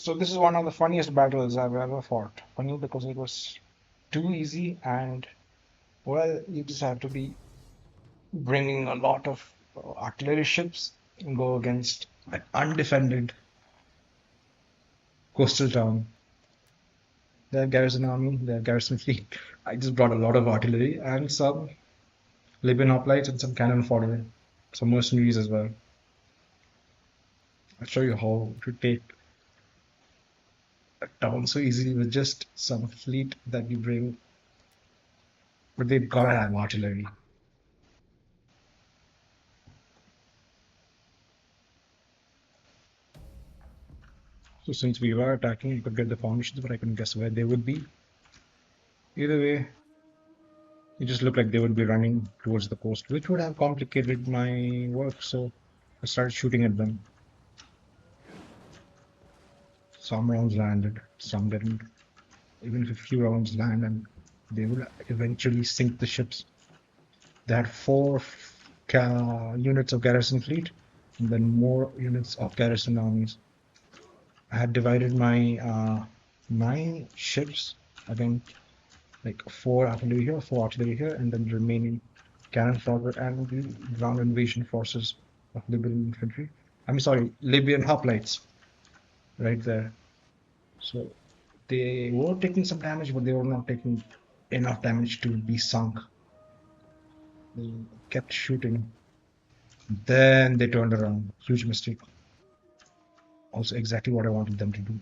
So this is one of the funniest battles I've ever fought. Funny because it was too easy and well, you just have to be bringing a lot of artillery ships and go against an undefended coastal town. They have garrison army, they have garrison fleet. I just brought a lot of artillery and some Libyan hoplites and some cannon fodder, some mercenaries as well. I'll show you how to take a town so easily with just some fleet that you bring, but they've gotta have artillery. So since we were attacking, you could get the formations, but I couldn't guess where they would be. Either way, it just looked like they would be running towards the coast, which would have complicated my work. So I started shooting at them. Some rounds landed, some didn't. Even if a few rounds land, and they would eventually sink the ships. They had four units of garrison fleet, and then more units of garrison armies. I had divided my ships against like four artillery here, and then the remaining cannon fodder and the ground invasion forces of Libyan infantry. I mean, sorry, Libyan hoplites right there. So they were taking some damage, but they were not taking enough damage to be sunk. They kept shooting. Then they turned around. Huge mistake. Also, exactly what I wanted them to do.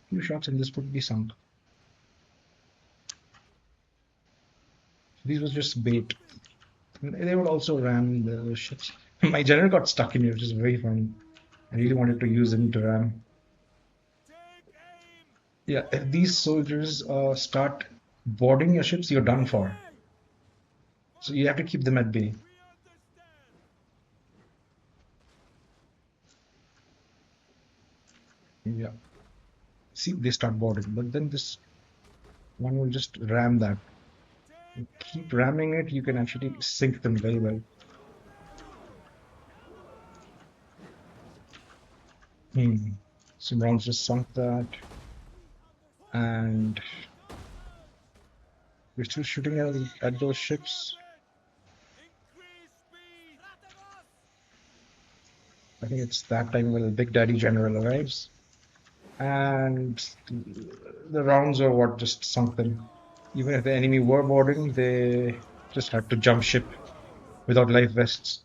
Few shots and this would be sunk. These was just bait. They would also ram the ships. My general got stuck in here, which is very funny. I really wanted to use him to ram. Yeah, if these soldiers start boarding your ships, you're done for. So you have to keep them at bay. Yeah. See, they start boarding, but then this one will just ram that. You keep ramming it, you can actually sink them very well. Hmm. Some rounds just sunk that, and we're still shooting at those ships. I think it's that time when the Big Daddy General arrives, and the rounds are what just sunk them. Even if the enemy were boarding, they just had to jump ship without life vests.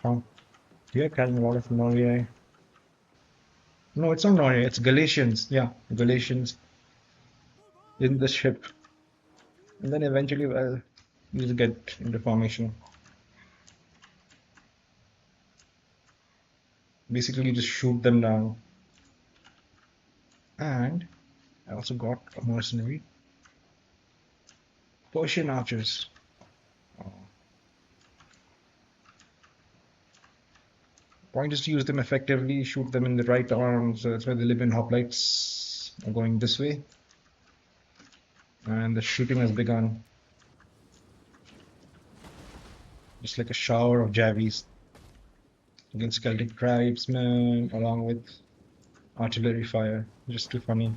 Oh, we are carrying a lot of Norway. No, it's not Norway, it's Galatians. Yeah, Galatians in the ship. And then eventually, well, you just get into formation. Basically, you just shoot them down. And I also got a mercenary. Persian archers. Oh. Point is to use them effectively, shoot them in the right arms. So that's why the Libyan hoplites are going this way. And the shooting has begun. Just like a shower of javies against Celtic tribesmen, along with artillery fire. Just too funny.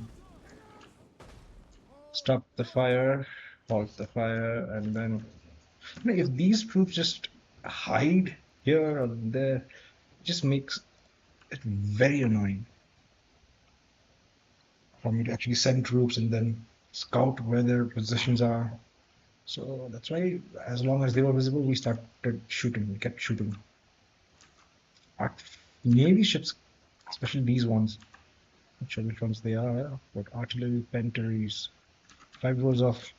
Stop the fire, halt the fire, and then if these troops just hide here or there, it just makes it very annoying for me to actually send troops and then scout where their positions are. So that's why, as long as they were visible, we started shooting. We kept shooting. Our Navy ships, especially these ones, not sure which ones they are, but artillery penteries, 5 rows of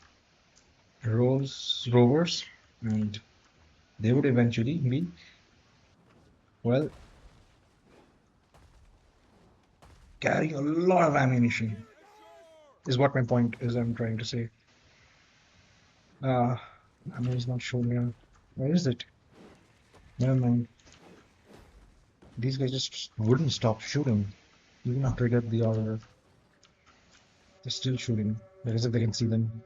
rovers, and they would eventually be, well, carrying a lot of ammunition, is what my point is. I'm trying to say. Uh, Ammo is not showing here. Where is it? Never mind. These guys just wouldn't stop shooting. Even after I get the order, they're still shooting. As if they can see them.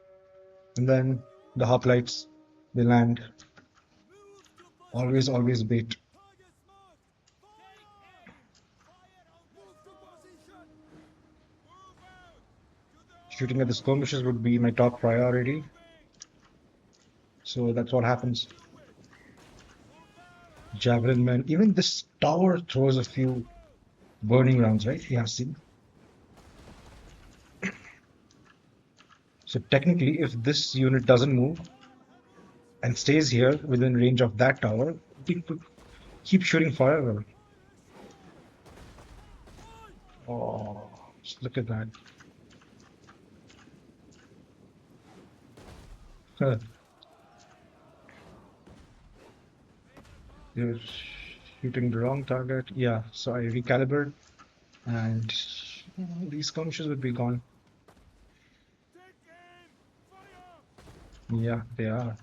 And then the hoplites, they land. Always bait. Shooting at the skirmishers would be my top priority. So that's what happens. Javelin men. Even this tower throws a few burning rounds, right? Yeah, see. So technically, if this unit doesn't move and stays here within range of that tower, we could keep shooting forever. Oh, just look at that. Huh. They're shooting the wrong target. Yeah, so I recalibrate and these skirmishes would be gone. Yeah, they are.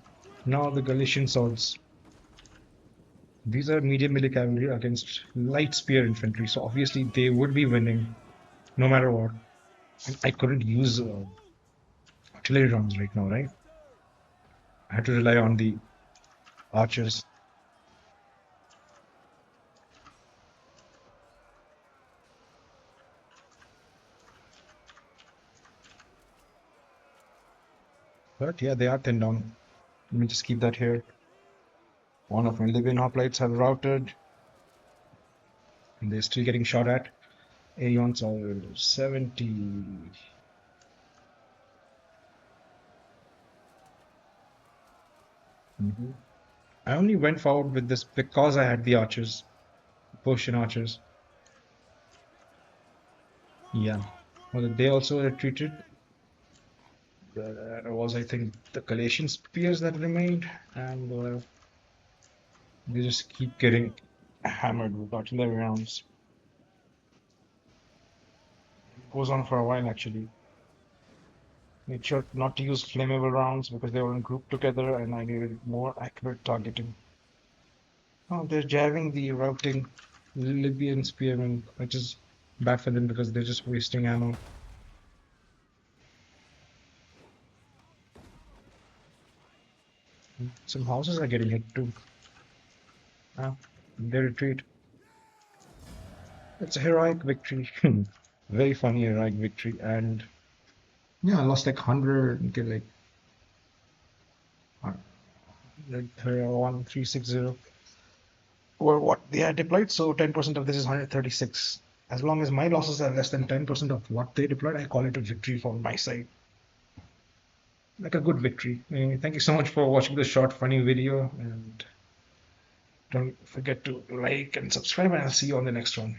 Now the Galatian swords. These are medium melee cavalry against light spear infantry, so obviously they would be winning no matter what. And I couldn't use artillery rounds right now, right? I had to rely on the archers. But yeah, they are thinned down. Let me just keep that here. One of my Libyan hoplites have routed, and they're still getting shot at. Aeons are 70. I only went forward with this because I had the archers, Persian archers. Yeah. Well, they also retreated. There was, I think, the Galatian spears that remained, and they just keep getting hammered with artillery rounds. It goes on for a while, actually. Made sure not to use flammable rounds because they were in group together, and I needed more accurate targeting. Oh, they're jabbing the routing Libyan spearmen, which is bad for them because they're just wasting ammo. Some houses are getting hit too. Ah, they retreat. It's a heroic victory. Very funny heroic victory. And yeah, I lost like 100 and get like 1360 or what they had deployed. So 10% of this is 136. As long as my losses are less than 10% of what they deployed, I call it a victory for my side. Like a good victory. Thank you so much for watching this short, funny video. And don't forget to like and subscribe, and I'll see you on the next one.